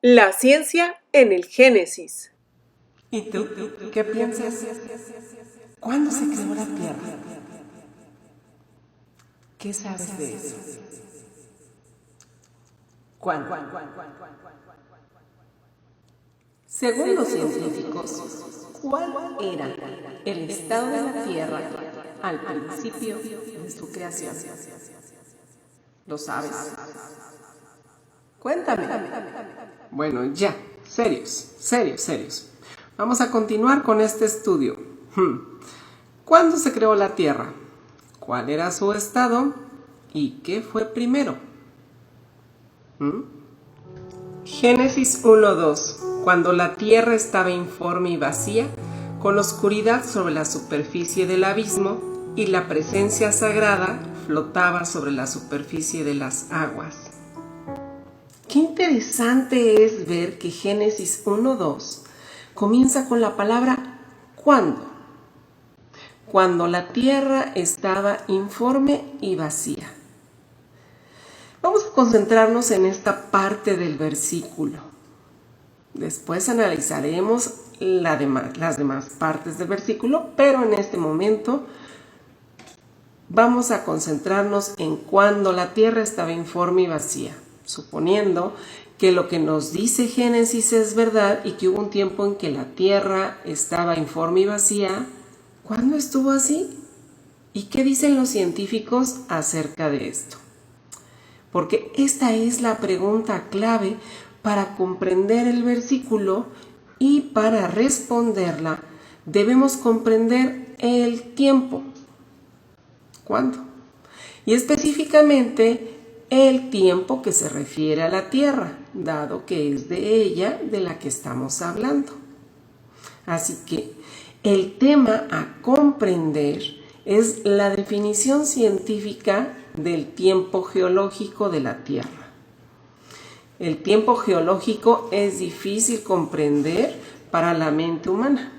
La ciencia en el Génesis. ¿Y tú qué piensas? ¿Cuándo se creó la Tierra? ¿Qué sabes de eso? ¿Cuándo? Según los científicos, ¿cuál era el estado de la Tierra al principio de su creación? ¿Lo sabes? Cuéntame. Bueno, ya, serios. Vamos a continuar con este estudio. ¿Cuándo se creó la Tierra? ¿Cuál era su estado? ¿Y qué fue primero? Génesis 1:2. Cuando la tierra estaba informe y vacía, con oscuridad sobre la superficie del abismo, y la presencia sagrada flotaba sobre la superficie de las aguas. Qué interesante es ver que Génesis 1:2 comienza con la palabra ¿cuándo? Cuando la tierra estaba informe y vacía. Vamos a concentrarnos en esta parte del versículo. Después analizaremos las demás partes del versículo, pero en este momento vamos a concentrarnos en cuando la tierra estaba informe y vacía, suponiendo que lo que nos dice Génesis es verdad y que hubo un tiempo en que la tierra estaba informe y vacía. ¿Cuándo estuvo así? ¿Y qué dicen los científicos acerca de esto? Porque esta es la pregunta clave para comprender el versículo, y para responderla debemos comprender el tiempo. ¿Cuándo? Y específicamente el tiempo que se refiere a la Tierra, dado que es de ella de la que estamos hablando. Así que el tema a comprender es la definición científica del tiempo geológico de la Tierra. El tiempo geológico es difícil comprender para la mente humana.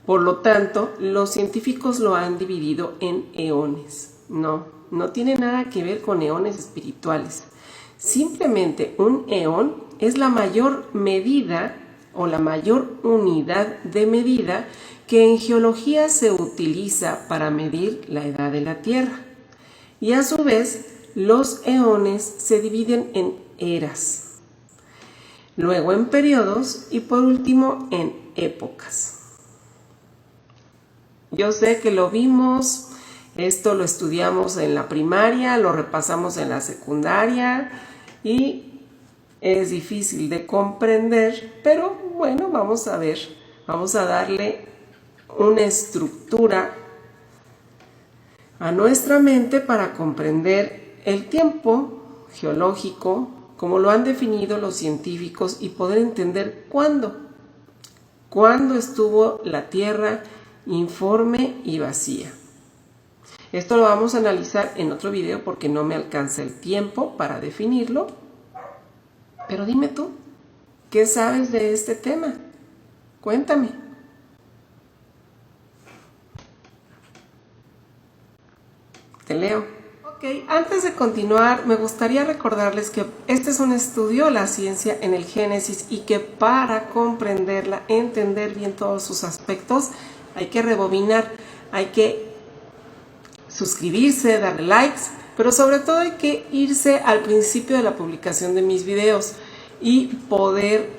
Por lo tanto, los científicos lo han dividido en eones. No tiene nada que ver con eones espirituales. Simplemente un eón es la mayor medida o la mayor unidad de medida que en geología se utiliza para medir la edad de la Tierra. Y a su vez, los eones se dividen en eras, luego en periodos y por último en épocas. Yo sé que lo vimos, esto lo estudiamos en la primaria, lo repasamos en la secundaria y es difícil de comprender, pero bueno, vamos a ver, vamos a darle una estructura a nuestra mente para comprender el tiempo geológico, como lo han definido los científicos, y poder entender cuándo estuvo la Tierra informe y vacía. Esto lo vamos a analizar en otro video porque no me alcanza el tiempo para definirlo. Pero dime tú, ¿qué sabes de este tema? Cuéntame. Te leo. Ok, antes de continuar, me gustaría recordarles que este es un estudio, la ciencia en el Génesis, y que para comprenderla, entender bien todos sus aspectos, hay que rebobinar, hay que suscribirse, darle likes, pero sobre todo hay que irse al principio de la publicación de mis videos y poder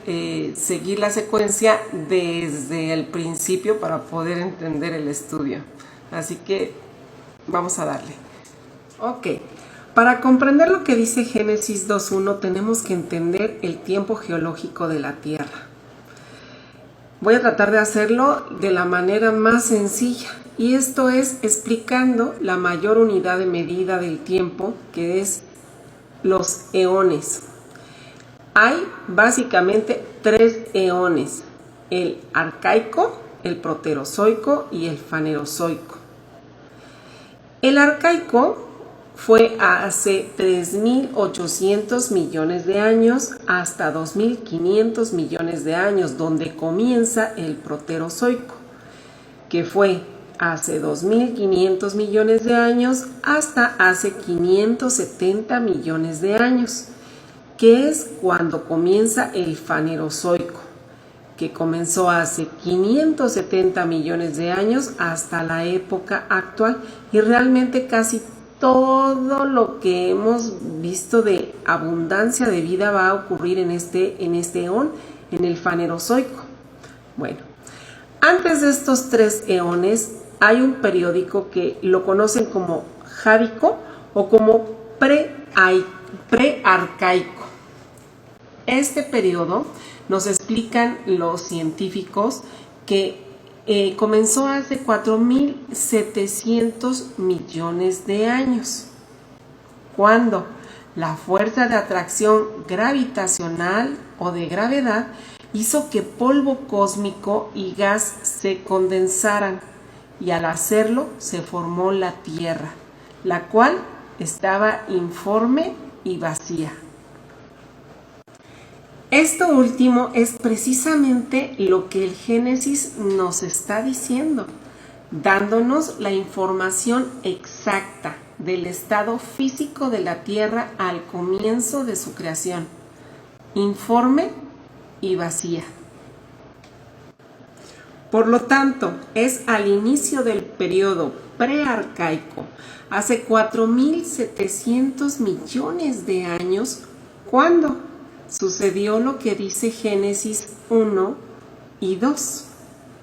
seguir la secuencia desde el principio para poder entender el estudio. Así que vamos a darle. Ok, para comprender lo que dice Génesis 2:1 tenemos que entender el tiempo geológico de la Tierra. Voy a tratar de hacerlo de la manera más sencilla, y esto es explicando la mayor unidad de medida del tiempo, que es los eones. Hay básicamente 3 eones: el arcaico, el proterozoico y el fanerozoico. El arcaico fue hace 3.800 millones de años hasta 2.500 millones de años, donde comienza el proterozoico, que fue hace 2.500 millones de años hasta hace 570 millones de años, que es cuando comienza el Fanerozoico, que comenzó hace 570 millones de años hasta la época actual, y realmente casi todo lo que hemos visto de abundancia de vida va a ocurrir en este eón, en el Fanerozoico. Bueno, antes de estos 3 eones hay un periódico que lo conocen como Jádico o como prearcaico. Este periodo nos explican los científicos que comenzó hace 4.700 millones de años, cuando la fuerza de atracción gravitacional o de gravedad hizo que polvo cósmico y gas se condensaran, y al hacerlo se formó la Tierra, la cual estaba informe y vacía. Esto último es precisamente lo que el Génesis nos está diciendo, dándonos la información exacta del estado físico de la Tierra al comienzo de su creación, informe y vacía. Por lo tanto, es al inicio del periodo prearcaico, hace 4.700 millones de años, cuando sucedió lo que dice Génesis 1 y 2.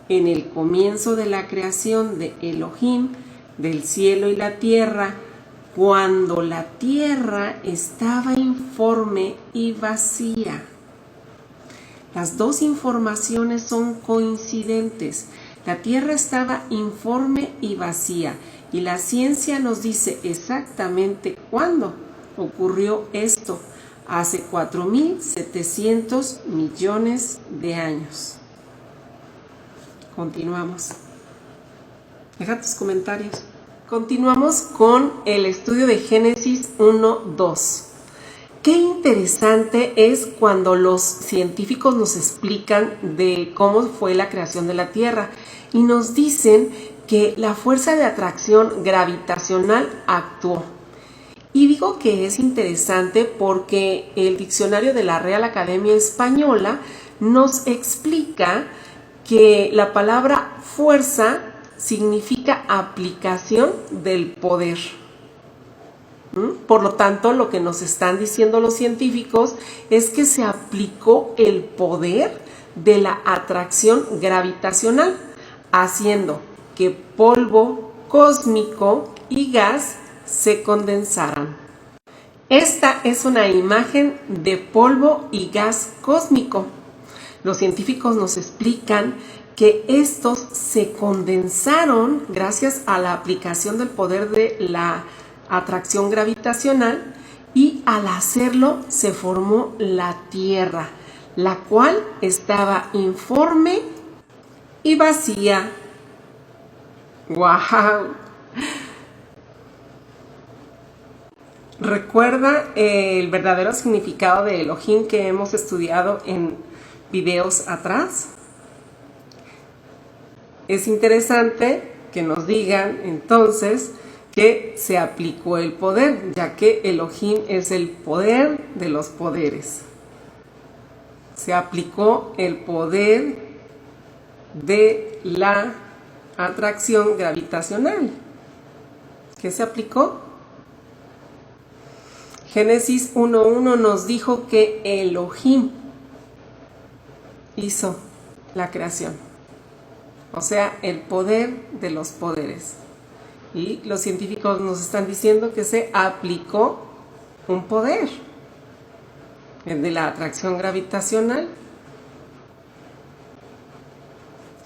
En el comienzo de la creación de Elohim, del cielo y la tierra, cuando la tierra estaba informe y vacía. Las dos informaciones son coincidentes. La tierra estaba informe y vacía, y la ciencia nos dice exactamente cuándo ocurrió esto, hace 4.700 millones de años. Continuamos. Deja tus comentarios. Continuamos con el estudio de Génesis 1:2. Qué interesante es cuando los científicos nos explican de cómo fue la creación de la Tierra y nos dicen que la fuerza de atracción gravitacional actuó. Y digo que es interesante porque el diccionario de la Real Academia Española nos explica que la palabra fuerza significa aplicación del poder. Por lo tanto, lo que nos están diciendo los científicos es que se aplicó el poder de la atracción gravitacional, haciendo que polvo cósmico y gas se condensaran. Esta es una imagen de polvo y gas cósmico. Los científicos nos explican que estos se condensaron gracias a la aplicación del poder de la atracción gravitacional, y al hacerlo se formó la Tierra, la cual estaba informe y vacía. ¡Wow! ¿Recuerda el verdadero significado de Elohim que hemos estudiado en videos atrás? Es interesante que nos digan entonces que se aplicó el poder, ya que Elohim es el poder de los poderes. Se aplicó el poder de la atracción gravitacional. ¿Qué se aplicó? Génesis 1:1 nos dijo que Elohim hizo la creación, o sea, el poder de los poderes. Y los científicos nos están diciendo que se aplicó un poder, el de la atracción gravitacional.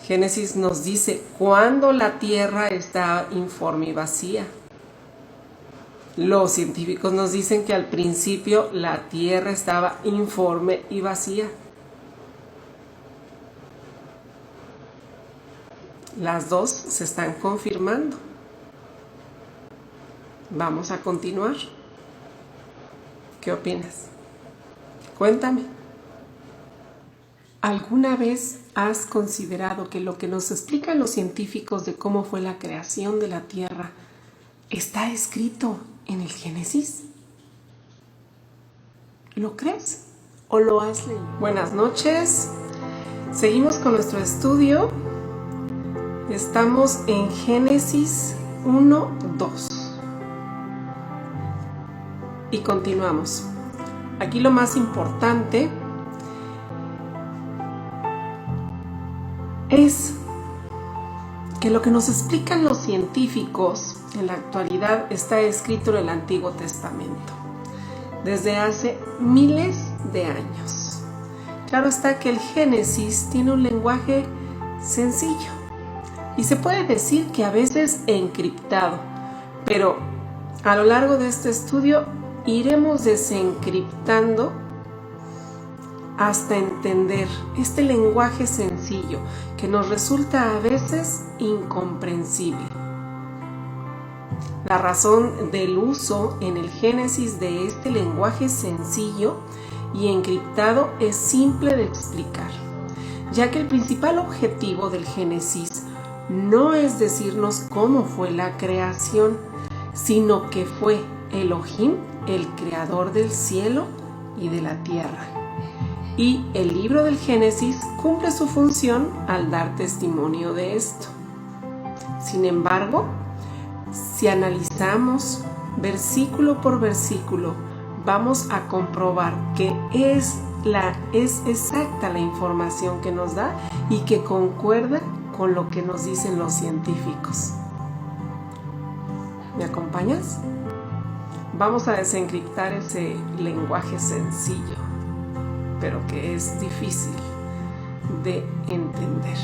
Génesis nos dice cuando la Tierra está informe y vacía. Los científicos nos dicen que al principio la Tierra estaba informe y vacía. Las dos se están confirmando. Vamos a continuar. ¿Qué opinas? Cuéntame. ¿Alguna vez has considerado que lo que nos explican los científicos de cómo fue la creación de la Tierra está escrito en el Génesis? ¿Lo crees o lo has leído? Buenas noches. Seguimos con nuestro estudio. Estamos en Génesis 1:2. Y continuamos. Aquí lo más importante es que lo que nos explican los científicos en la actualidad está escrito en el Antiguo Testamento, desde hace miles de años. Claro está que el Génesis tiene un lenguaje sencillo y se puede decir que a veces encriptado, pero a lo largo de este estudio iremos desencriptando hasta entender este lenguaje sencillo que nos resulta a veces incomprensible. La razón del uso en el Génesis de este lenguaje sencillo y encriptado es simple de explicar, ya que el principal objetivo del Génesis no es decirnos cómo fue la creación, sino que fue Elohim el creador del cielo y de la tierra. Y el libro del Génesis cumple su función al dar testimonio de esto. Sin embargo, si analizamos versículo por versículo, vamos a comprobar que es exacta la información que nos da y que concuerda con lo que nos dicen los científicos. ¿Me acompañas? Vamos a desencriptar ese lenguaje sencillo, pero que es difícil de entender.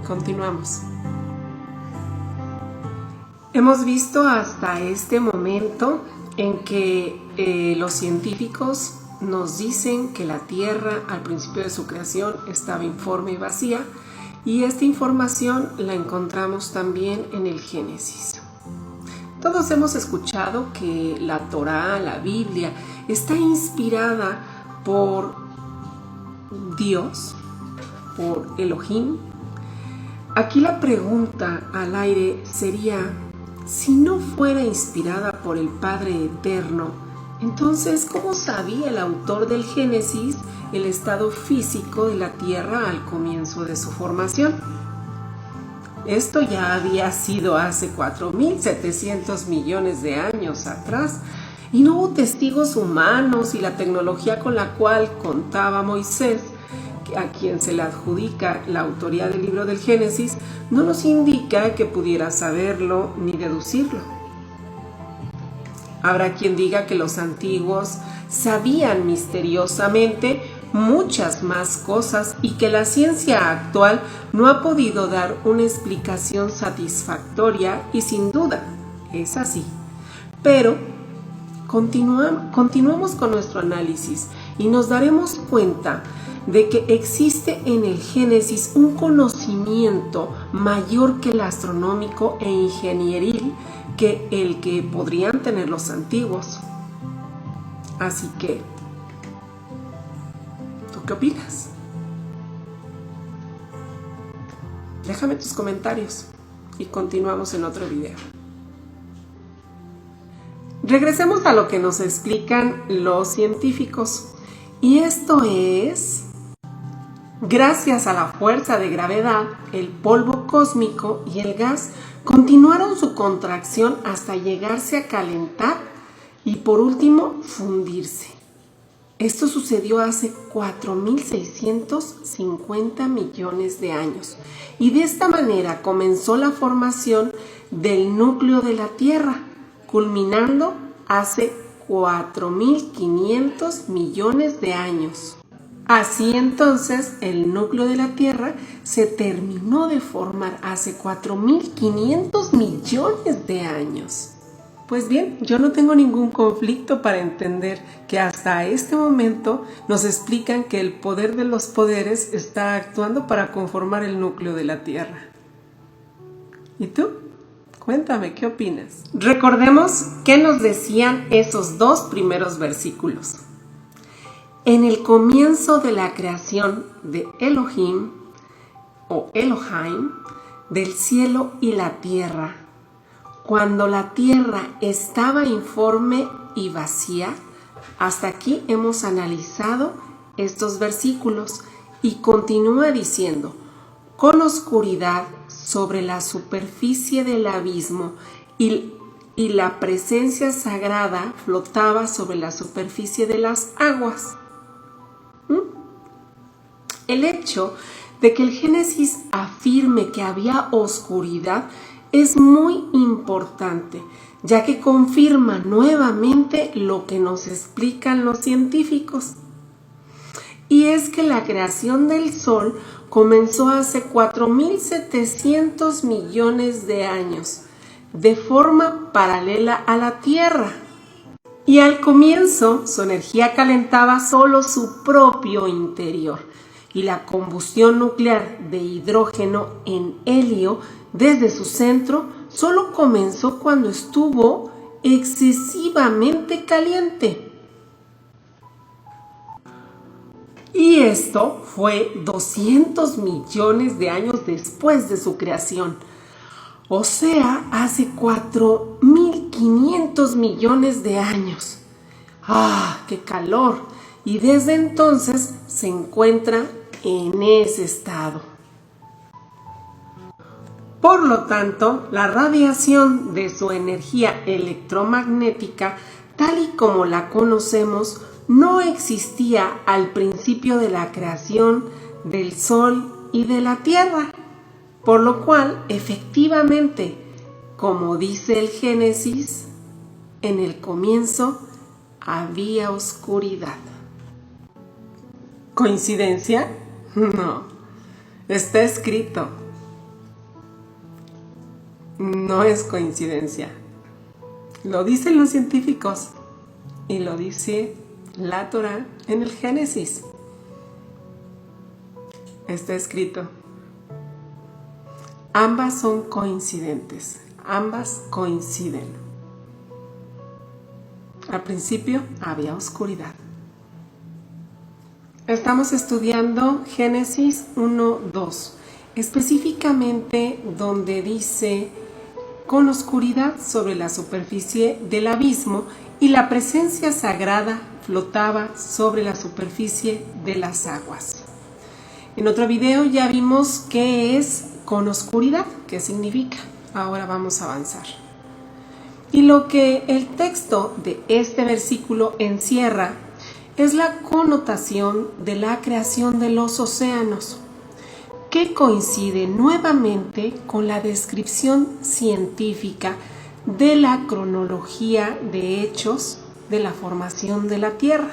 Continuamos. Hemos visto hasta este momento en que los científicos nos dicen que la Tierra al principio de su creación estaba informe y vacía, y esta información la encontramos también en el Génesis. Todos hemos escuchado que la Torá, la Biblia, está inspirada por Dios, por Elohim. Aquí la pregunta al aire sería: si no fuera inspirada por el Padre Eterno, entonces, ¿cómo sabía el autor del Génesis el estado físico de la Tierra al comienzo de su formación? Esto ya había sido hace 4.700 millones de años atrás, y no hubo testigos humanos, y la tecnología con la cual contaba Moisés, a quien se le adjudica la autoría del libro del Génesis, no nos indica que pudiera saberlo ni deducirlo. Habrá quien diga que los antiguos sabían misteriosamente muchas más cosas y que la ciencia actual no ha podido dar una explicación satisfactoria, y sin duda es así. Pero continuamos con nuestro análisis y nos daremos cuenta de que existe en el Génesis un conocimiento mayor que el astronómico e ingenieril que el que podrían tener los antiguos. Así que, ¿tú qué opinas? Déjame tus comentarios y continuamos en otro video. Regresemos a lo que nos explican los científicos, y esto es: gracias a la fuerza de gravedad, el polvo cósmico y el gas continuaron su contracción hasta llegarse a calentar y por último fundirse. Esto sucedió hace 4.650 millones de años, y de esta manera comenzó la formación del núcleo de la Tierra, culminando hace 4.500 millones de años. Así entonces, el núcleo de la Tierra se terminó de formar hace 4.500 millones de años. Pues bien, yo no tengo ningún conflicto para entender que hasta este momento nos explican que el poder de los poderes está actuando para conformar el núcleo de la Tierra. ¿Y tú? Cuéntame, ¿qué opinas? Recordemos qué nos decían esos dos primeros versículos. En el comienzo de la creación de Elohim o Elohim, del cielo y la tierra, cuando la tierra estaba informe y vacía. Hasta aquí hemos analizado estos versículos y continúa diciendo, con oscuridad sobre la superficie del abismo y la presencia sagrada flotaba sobre la superficie de las aguas. El hecho de que el Génesis afirme que había oscuridad es muy importante, ya que confirma nuevamente lo que nos explican los científicos. Y es que la creación del Sol comenzó hace 4.700 millones de años, de forma paralela a la Tierra. Y al comienzo, su energía calentaba solo su propio interior, y la combustión nuclear de hidrógeno en helio desde su centro solo comenzó cuando estuvo excesivamente caliente. Y esto fue 200 millones de años después de su creación, o sea, hace 4.500 millones de años. ¡Ah, qué calor! Y desde entonces se encuentra en ese estado. Por lo tanto, la radiación de su energía electromagnética, tal y como la conocemos, no existía al principio de la creación del Sol y de la Tierra, por lo cual, efectivamente, como dice el Génesis, en el comienzo había oscuridad. ¿Coincidencia? No, está escrito. No es coincidencia. Lo dicen los científicos y lo dice la Torá en el Génesis. Está escrito. Ambas son coincidentes, ambas coinciden. Al principio había oscuridad. Estamos estudiando Génesis 1:2, específicamente donde dice con oscuridad sobre la superficie del abismo y la presencia sagrada flotaba sobre la superficie de las aguas. En otro video ya vimos qué es con oscuridad, qué significa. Ahora vamos a avanzar. Y lo que el texto de este versículo encierra es la connotación de la creación de los océanos, que coincide nuevamente con la descripción científica de la cronología de hechos de la formación de la Tierra.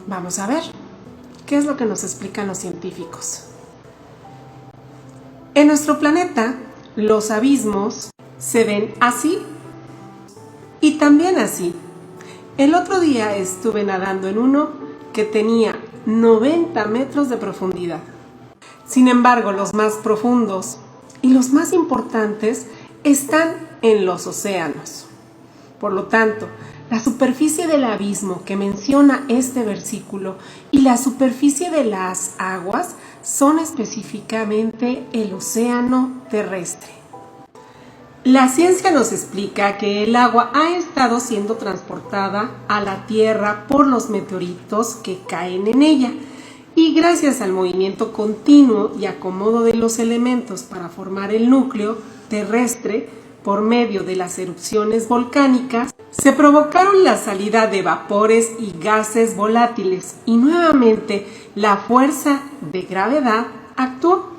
Vamos a ver qué es lo que nos explican los científicos. En nuestro planeta, los abismos se ven así y también así. El otro día estuve nadando en uno que tenía 90 metros de profundidad. Sin embargo, los más profundos y los más importantes están en los océanos. Por lo tanto, la superficie del abismo que menciona este versículo y la superficie de las aguas son específicamente el océano terrestre. La ciencia nos explica que el agua ha estado siendo transportada a la Tierra por los meteoritos que caen en ella, y gracias al movimiento continuo y acomodo de los elementos para formar el núcleo terrestre por medio de las erupciones volcánicas, se provocaron la salida de vapores y gases volátiles, y nuevamente la fuerza de gravedad actuó,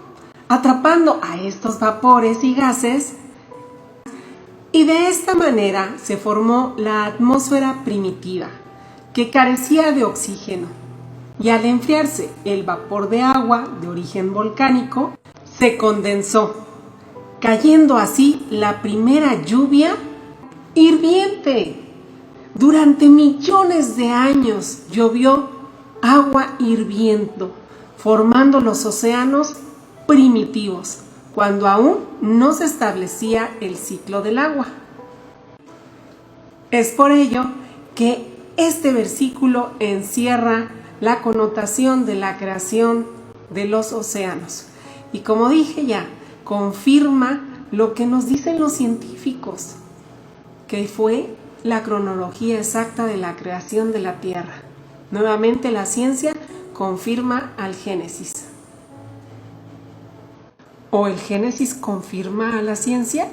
atrapando a estos vapores y gases. Y de esta manera se formó la atmósfera primitiva, que carecía de oxígeno, y al enfriarse el vapor de agua de origen volcánico, se condensó, cayendo así la primera lluvia hirviente. Durante millones de años llovió agua hirviendo, formando los océanos primitivos, cuando aún no se establecía el ciclo del agua. Es por ello que este versículo encierra la connotación de la creación de los océanos. Y como dije ya, confirma lo que nos dicen los científicos, que fue la cronología exacta de la creación de la Tierra. Nuevamente la ciencia confirma al Génesis. ¿O el Génesis confirma a la ciencia?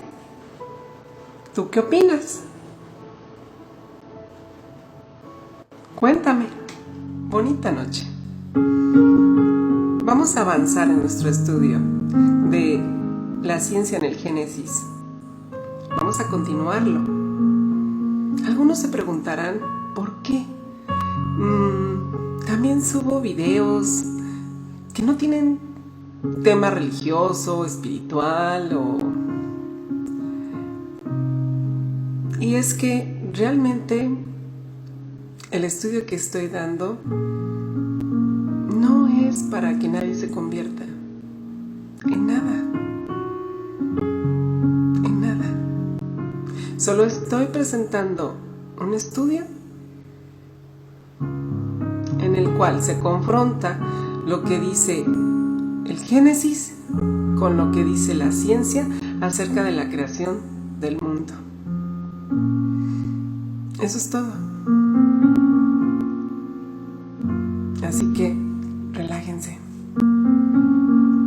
¿Tú qué opinas? Cuéntame. Bonita noche. Vamos a avanzar en nuestro estudio de la ciencia en el Génesis. Vamos a continuarlo. Algunos se preguntarán, ¿por qué? También subo videos que no tienen tema religioso, espiritual Y es que realmente el estudio que estoy dando no es para que nadie se convierta en nada. En nada. Solo estoy presentando un estudio en el cual se confronta lo que dice el Génesis con lo que dice la ciencia acerca de la creación del mundo. Eso es todo. Así que relájense.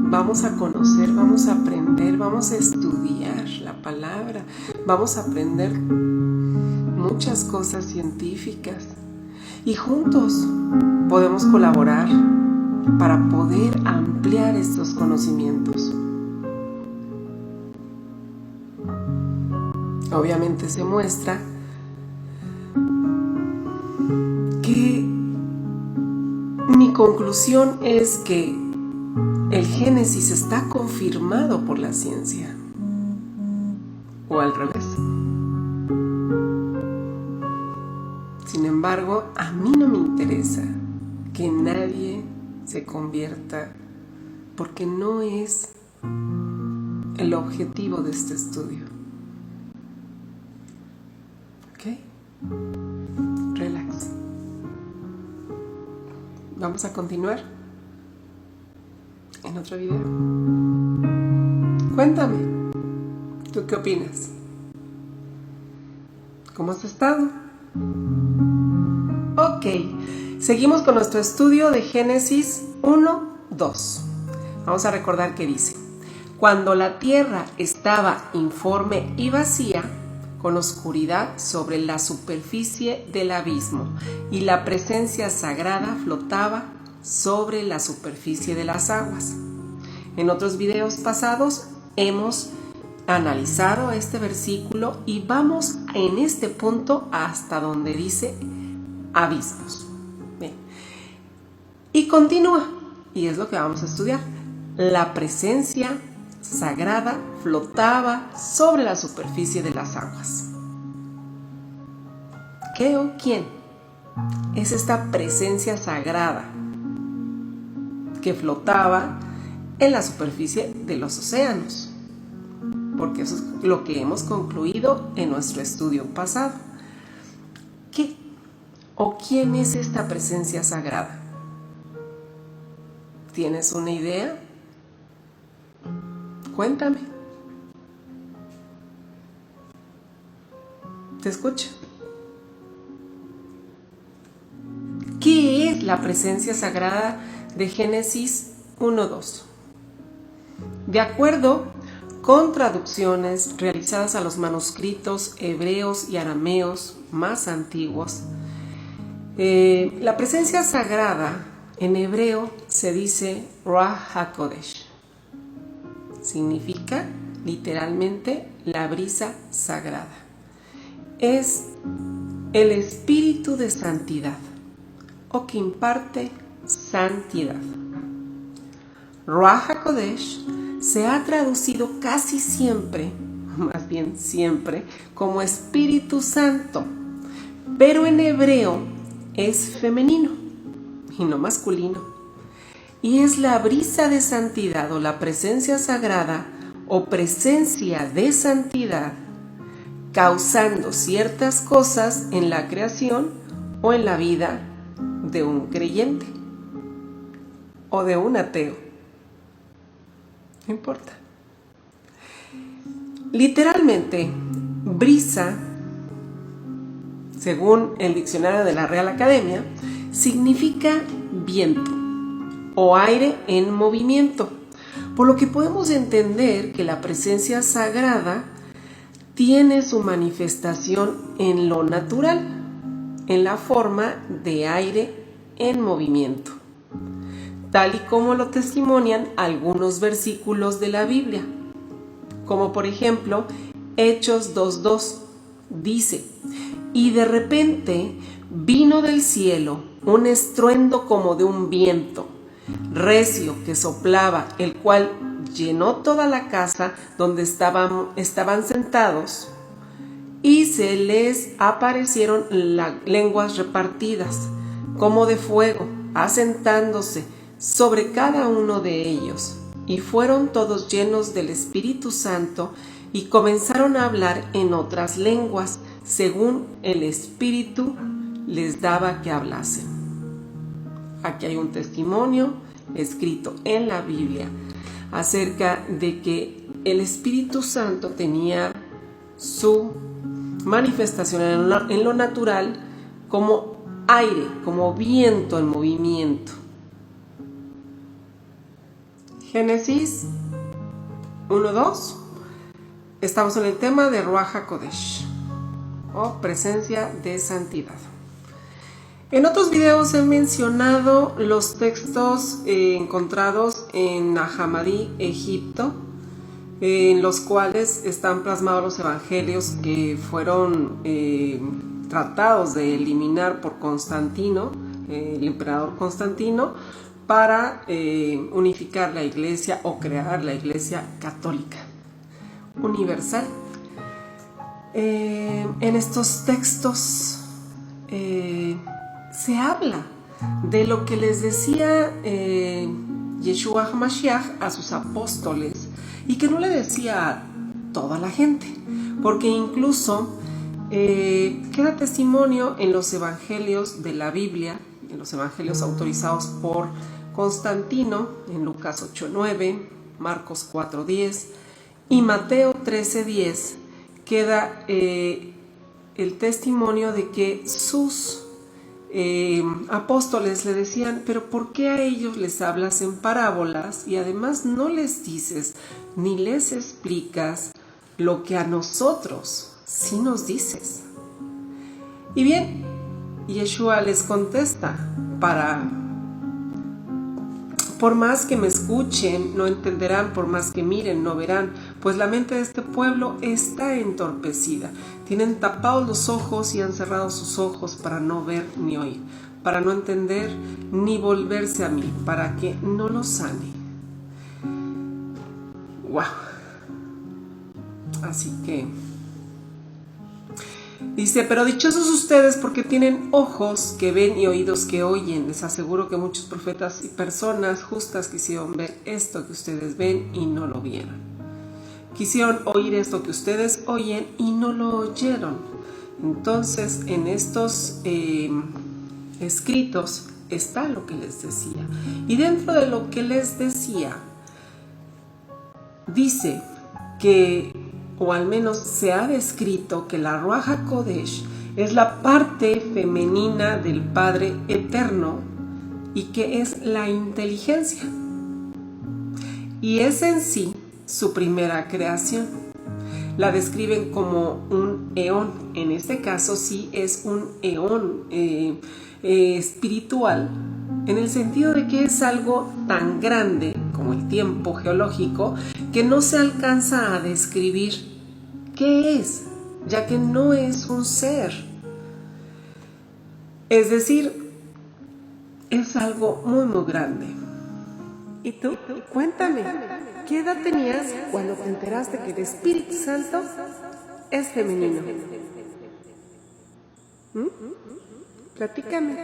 Vamos a conocer, vamos a aprender, vamos a estudiar la palabra, vamos a aprender muchas cosas científicas y juntos podemos colaborar para poder ampliar estos conocimientos. Obviamente se muestra que mi conclusión es que el Génesis está confirmado por la ciencia, o al revés. Sin embargo, a mí no me interesa que nadie se convierta, porque no es el objetivo de este estudio. ¿Ok? Relax. Vamos a continuar en otro video. Cuéntame, ¿tú qué opinas? ¿Cómo has estado? Ok, seguimos con nuestro estudio de Génesis 1:2. Vamos a recordar que dice: cuando la tierra estaba informe y vacía, con oscuridad sobre la superficie del abismo, y la presencia sagrada flotaba sobre la superficie de las aguas. En otros videos pasados hemos analizado este versículo y vamos en este punto hasta donde dice abismos. Bien. Y continúa, y es lo que vamos a estudiar. La presencia sagrada flotaba sobre la superficie de las aguas. ¿Qué o quién es esta presencia sagrada que flotaba en la superficie de los océanos? Porque eso es lo que hemos concluido en nuestro estudio pasado. ¿Qué o quién es esta presencia sagrada? ¿Tienes una idea? Cuéntame. Te escucho. ¿Qué es la presencia sagrada de Génesis 1:2? De acuerdo con traducciones realizadas a los manuscritos hebreos y arameos más antiguos, la presencia sagrada en hebreo se dice Ruach HaKodesh. Significa literalmente la brisa sagrada. Es el espíritu de santidad o que imparte santidad. Ruach HaKodesh se ha traducido casi siempre, más bien siempre, como Espíritu Santo, pero en hebreo es femenino y no masculino. Y es la brisa de santidad o la presencia sagrada o presencia de santidad causando ciertas cosas en la creación o en la vida de un creyente o de un ateo. No importa. Literalmente, brisa, según el diccionario de la Real Academia, significa viento o aire en movimiento, por lo que podemos entender que la presencia sagrada tiene su manifestación en lo natural, en la forma de aire en movimiento, tal y como lo testimonian algunos versículos de la Biblia, como por ejemplo Hechos 2:2, dice: y de repente vino del cielo un estruendo como de un viento recio que soplaba, el cual llenó toda la casa donde estaban sentados, y se les aparecieron lenguas repartidas como de fuego, asentándose sobre cada uno de ellos, y fueron todos llenos del Espíritu Santo y comenzaron a hablar en otras lenguas según el Espíritu les daba que hablasen. Aquí hay un testimonio escrito en la Biblia acerca de que el Espíritu Santo tenía su manifestación en lo natural como aire, como viento en movimiento. Génesis 1:2. Estamos en el tema de Ruach HaKodesh, o presencia de santidad. En otros videos he mencionado los textos encontrados en Nahamadí, Egipto, en los cuales están plasmados los evangelios que fueron tratados de eliminar por Constantino, el emperador Constantino, para unificar la iglesia o crear la iglesia católica universal. En estos textos se habla de lo que les decía Yeshua HaMashiach a sus apóstoles, y que no le decía a toda la gente, porque incluso queda testimonio en los evangelios de la Biblia, en los evangelios autorizados por Constantino, en Lucas 8:9, Marcos 4:10 y Mateo 13:10, queda el testimonio de que sus apóstoles le decían: pero ¿por qué a ellos les hablas en parábolas y además no les dices ni les explicas lo que a nosotros sí nos dices? Y bien, Yeshua les contesta: por más que me escuchen, no entenderán; por más que miren, no verán, pues la mente de este pueblo está entorpecida. Tienen tapados los ojos y han cerrado sus ojos para no ver ni oír, para no entender ni volverse a mí, para que no los sane. ¡Wow! Así que dice: pero dichosos ustedes porque tienen ojos que ven y oídos que oyen. Les aseguro que muchos profetas y personas justas quisieron ver esto que ustedes ven y no lo vieron. Quisieron oír esto que ustedes oyen y no lo oyeron. Entonces, en estos escritos está lo que les decía. Y dentro de lo que les decía, dice que, o al menos se ha descrito, que la Ruach HaKodesh es la parte femenina del Padre Eterno y que es la inteligencia. Y es en sí su primera creación. La describen como un eón. En este caso sí es un eón espiritual, en el sentido de que es algo tan grande como el tiempo geológico que no se alcanza a describir qué es, ya que no es un ser. Es decir, es algo muy muy grande. ¿Y tú? Cuéntame, ¿qué edad tenías cuando te enteraste que el Espíritu Santo es femenino? Platícame.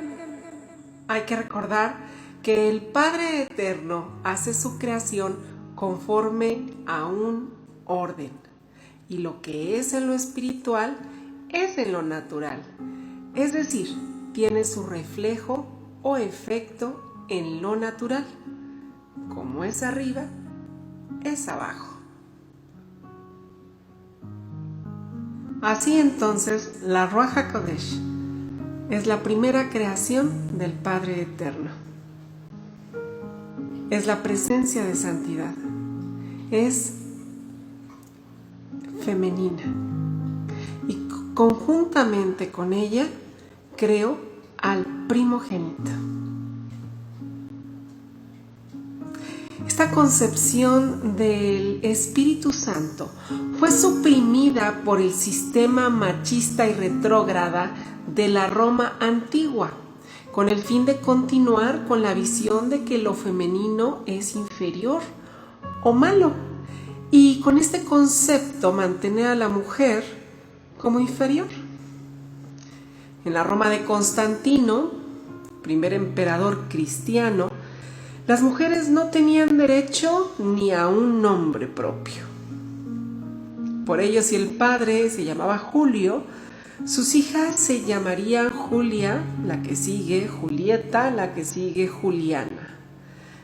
Hay que recordar que el Padre Eterno hace su creación conforme a un orden, y lo que es en lo espiritual es en lo natural, es decir, tiene su reflejo o efecto en lo natural. Como es arriba, es abajo. Así entonces, la Ruach HaKodesh es la primera creación del Padre Eterno. Es la presencia de santidad. Es femenina. Y conjuntamente con ella creó al primogénito. Esta concepción del Espíritu Santo fue suprimida por el sistema machista y retrógrada de la Roma antigua, con el fin de continuar con la visión de que lo femenino es inferior o malo, y con este concepto mantener a la mujer como inferior. En la Roma de Constantino, primer emperador cristiano, las mujeres no tenían derecho ni a un nombre propio. Por ello, si el padre se llamaba Julio, sus hijas se llamarían Julia, la que sigue Julieta, la que sigue Juliana,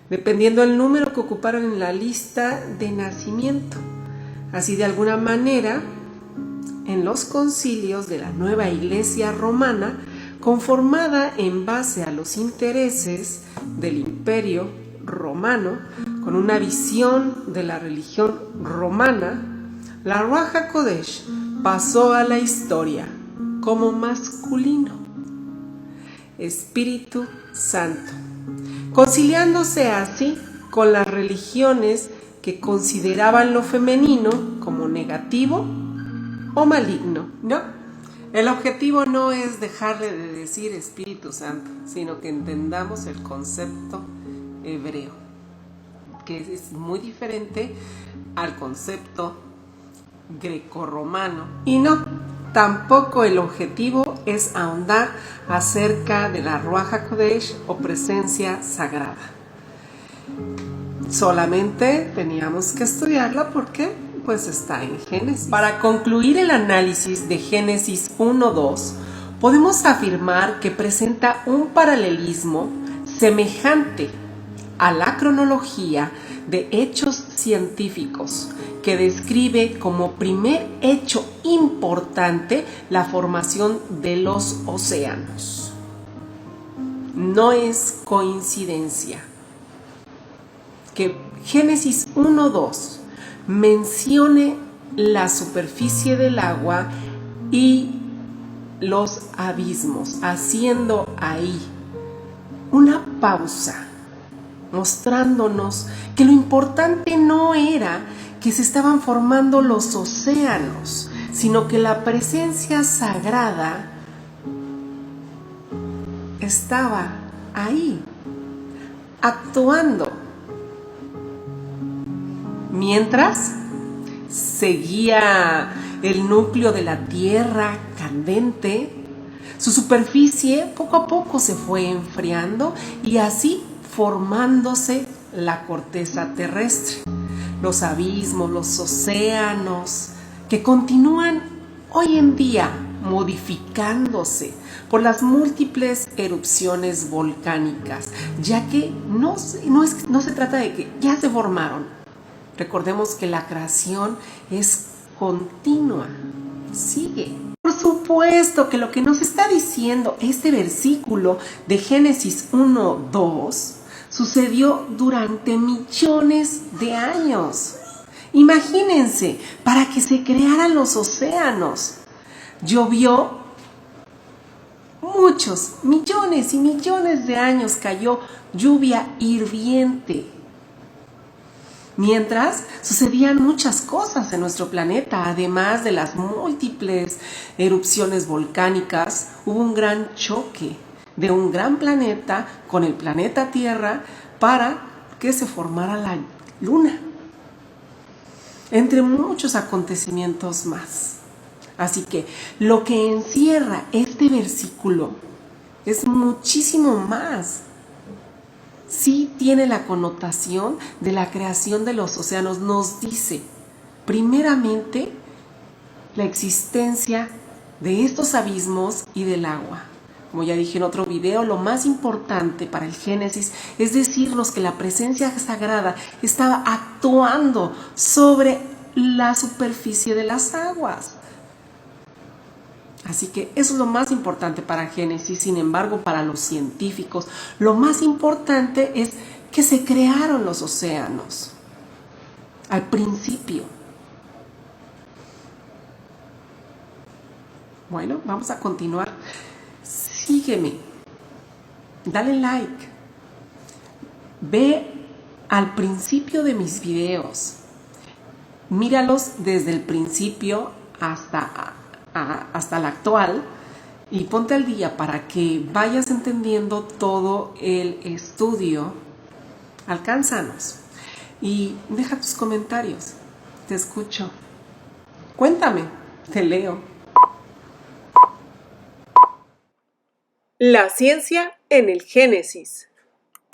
dependiendo del número que ocuparan en la lista de nacimiento. Así, de alguna manera, en los concilios de la nueva Iglesia romana, conformada en base a los intereses del Imperio Romano, con una visión de la religión romana, la Ruach HaKodesh pasó a la historia como masculino, Espíritu Santo, conciliándose así con las religiones que consideraban lo femenino como negativo o maligno, ¿no? El objetivo no es dejarle de decir Espíritu Santo, sino que entendamos el concepto hebreo, que es muy diferente al concepto grecorromano. Y no, tampoco el objetivo es ahondar acerca de la Ruach HaKodesh o presencia sagrada. Solamente teníamos que estudiarla porque pues está en Génesis. Para concluir el análisis de Génesis 1:2, podemos afirmar que presenta un paralelismo semejante a la cronología de hechos científicos, que describe como primer hecho importante la formación de los océanos. No es coincidencia que Génesis 1:2 mencione la superficie del agua y los abismos, haciendo ahí una pausa, mostrándonos que lo importante no era que se estaban formando los océanos, sino que la presencia sagrada estaba ahí, actuando. Mientras seguía el núcleo de la tierra candente, su superficie poco a poco se fue enfriando y así formándose la corteza terrestre, los abismos, los océanos, que continúan hoy en día modificándose por las múltiples erupciones volcánicas, ya que no se trata de que ya se formaron. Recordemos que la creación es continua, sigue. Por supuesto que lo que nos está diciendo este versículo de Génesis 1:2 sucedió durante millones de años. Imagínense, para que se crearan los océanos, llovió muchos, millones y millones de años, cayó lluvia hirviente. Mientras sucedían muchas cosas en nuestro planeta, además de las múltiples erupciones volcánicas, hubo un gran choque de un gran planeta con el planeta Tierra para que se formara la Luna, entre muchos acontecimientos más. Así que lo que encierra este versículo es muchísimo más. Sí tiene la connotación de la creación de los océanos. Nos dice, primeramente, la existencia de estos abismos y del agua. Como ya dije en otro video, lo más importante para el Génesis es decirnos que la presencia sagrada estaba actuando sobre la superficie de las aguas. Así que eso es lo más importante para Génesis. Sin embargo, para los científicos, lo más importante es que se crearon los océanos al principio. Bueno, vamos a continuar. Sígueme, dale like, ve al principio de mis videos, míralos desde el principio hasta el actual y ponte al día para que vayas entendiendo todo el estudio. Alcánzanos y deja tus comentarios, te escucho, cuéntame, te leo. La ciencia en el Génesis.